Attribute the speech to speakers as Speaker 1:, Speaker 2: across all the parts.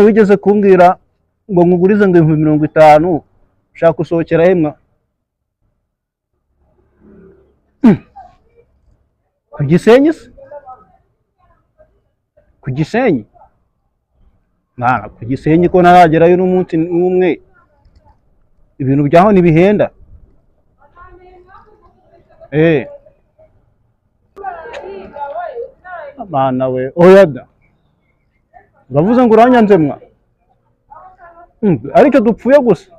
Speaker 1: wigeze kumbwira ngo nkugurize ngo 50 ushaka gusohokera hemwa ku Gisenyi se? Ku Gisenyi mwana, ku Gisenyi ko naragerayo n'umunsi n'umwe, ibintu byaho nibihenda. Mana we oya da, uravuze ngo uranyanze mwa, ariko dupfuye gusa.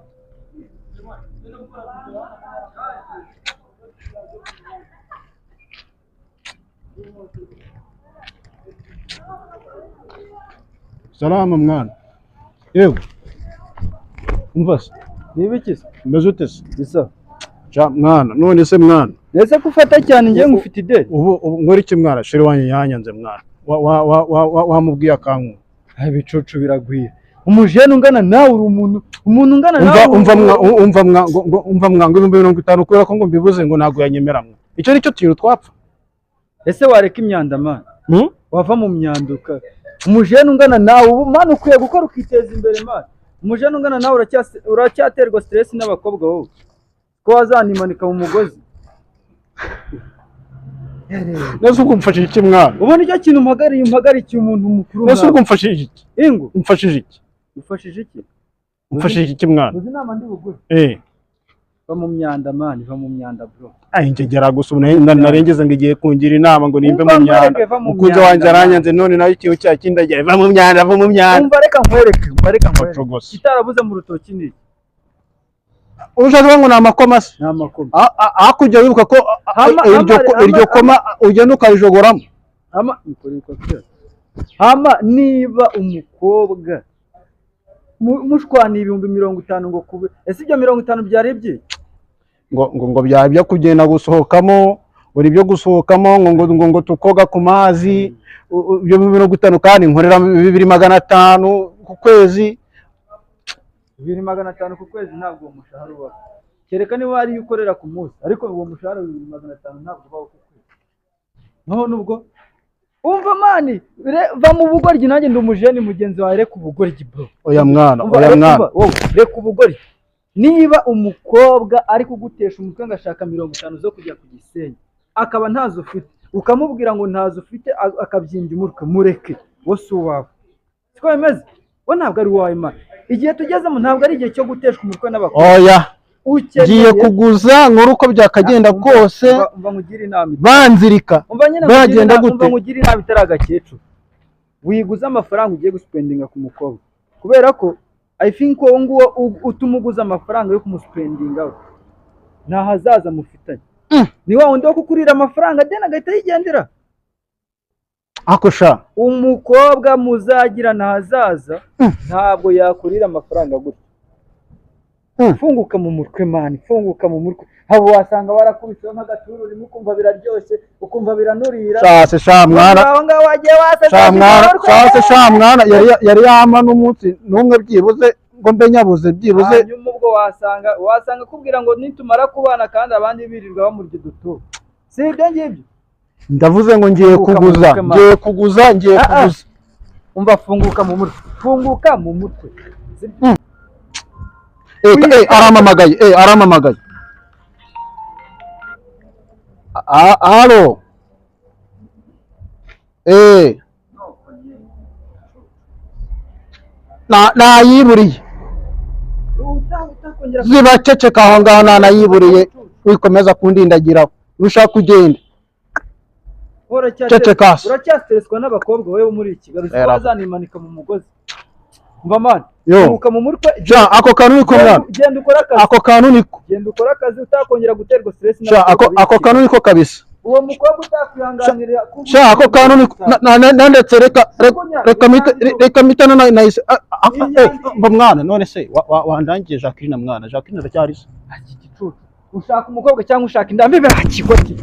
Speaker 1: Salama mwana. Yewe umva se
Speaker 2: nibikize
Speaker 1: meze ute se?
Speaker 2: bisa
Speaker 1: Ja mwana, none se mwana
Speaker 2: nese kufata cyane ngiye ngufite ide
Speaker 1: ubu ngori iki mwana? Sheri wanye yanyanze mwana, wamubwiye akanku.
Speaker 2: Ibicucu biragwira. Umujene ungana nawe uri umuntu ungana nawe.
Speaker 1: Umva mwa ngo 50 kubera ko ngo mbibuze ngo nago yanyemeramwe. Icyo nicyo tiro twapfa.
Speaker 2: Ese wareka imyanda mana? Wava mu myanduka. Umujene ungana nawe ubu mana ukwiye gukora ukiteza imbere mana. Umujene ungana nawe uracyaterwa stress n'abakobwa wowe. Ko wazanimanika mu mugozi.
Speaker 1: Nese ukumfashije iki mwana?
Speaker 2: Ubona icyo kintu mpagarikiye umuntu mukuru.
Speaker 1: Nese ukumfashije iki?
Speaker 2: Ingo
Speaker 1: umfashije iki?
Speaker 2: Ufashije iki?
Speaker 1: Umfashije iki mwana?
Speaker 2: Uzi nama ndi bugure. Va mu myanda man, va mu myanda bro.
Speaker 1: Ngegera gusa narengeze ngo igiye kungira inama ngo nimbe mu myanda. Mukunze wanje aranyanze none nayo ikiyo cya kindagiye va mu myanda, va mu myanda.
Speaker 2: Umva reka nkwereke. Kitarabuze mu rutoki ni.
Speaker 1: Ushaka ngo namakoma se?
Speaker 2: Namakoma.
Speaker 1: Akujya wibuka ko iryo koma ugenda ukayijogoramo.
Speaker 2: Niba umukobwa mushwani 50 ngo kube. Ese ibyo 50 byari bye?
Speaker 1: Ngo byari byo kugenda gusohokamo, buri byo gusohokamo ngo tukoga ku mazi, ibyo 50 kandi nkorera 2500 ku kwezi.
Speaker 2: 2500 ku kwezi ntabwo uwo mushahara uba. Kereka niba ari ukorera ku munsi, ariko uwo mushahara 2500 ntabwo uba ku kwezi. Nubwo umva mani, va mu bugoryi nanjye ndi umujeni mugenzi wawe, reka ubugoryi bro.
Speaker 1: Oya mwana.
Speaker 2: Reka ubugoryi. Niba umukobwa ari kugutesha umutwe ngashaka 50 zo kujya ku Gisenyi, akaba ntazo ufite, ukamubwira ngo ntazo ufite akabyimbye umutwe, mureke wose uwawe. Siko bimeze? Wo ntabwo ari wawe mani. Igihe tugezemo ntabwo ari igihe cyo guteshwa umutwe n'abakobwa.
Speaker 1: Oya. Giye kuguza nkuru uko byakagenda kose.
Speaker 2: Umva nkugira inama.
Speaker 1: Banzirika. Bagenda gute?
Speaker 2: Umva nkugira inama itaragakecuru. Wiguza amafaranga ugiye guspendinga ku mukobwa. Kubera ko I think ko nguwo utumuguza amafaranga yo kumuspendinga. Nta hazaza mufitanye. Ni wa wundi wo kukurira amafaranga dena gahita yigendera.
Speaker 1: Akosha
Speaker 2: umukobwa muzagira nahazaza ntabwo yakurira amafaranga gutya. Funguka mu mutwe mani, funguka mu mutwe. Habo wasanga warakubise nk'agaturu urimo kumva biraryoshye, ukumva biranurira.
Speaker 1: Sase sha mwana.
Speaker 2: Aho ngaho wagiye
Speaker 1: Sha mwana yari yama n'umunsi numwe byibuze ngo mbe nyabuze byibuze.
Speaker 2: Hanyuma ubwo wasanga kubwira ngo nitumara kubana kandi abandi birirwa bamurya duto. Si ibyo ngibyo.
Speaker 1: Ndavuze ngo ngiye kuguza.
Speaker 2: Umva funguka mu mutwe. Funguka mu mutwe.
Speaker 1: Aramamagaye. Alo. Nayiburiye. Ziba ceceka aho ngaho nayiburiye, wikomeza kundindagiraho. Ushaka kugenda.
Speaker 2: Uracyastresswa n'abakobwa wewe muri iki Kigali, bazanimanika mu mugozi. Umva man, funguka mu mutwe.
Speaker 1: Ako kantu niko mwana.
Speaker 2: Genda ukora akazi.
Speaker 1: Ako kantu niko.
Speaker 2: Genda ukora akazi utakongera guterwa stress
Speaker 1: n'abakobwa. Ako kantu niko kabisa.
Speaker 2: Uwo mukobwa utakwihanganira.
Speaker 1: Ako kantu niko. Nandetse reka mitana na mba mwana none se wandangiye Jacqueline mwana. Jacqueline aracyari se.
Speaker 2: Ushaka umukobwa cyangwa ushaka indambi bakigoti.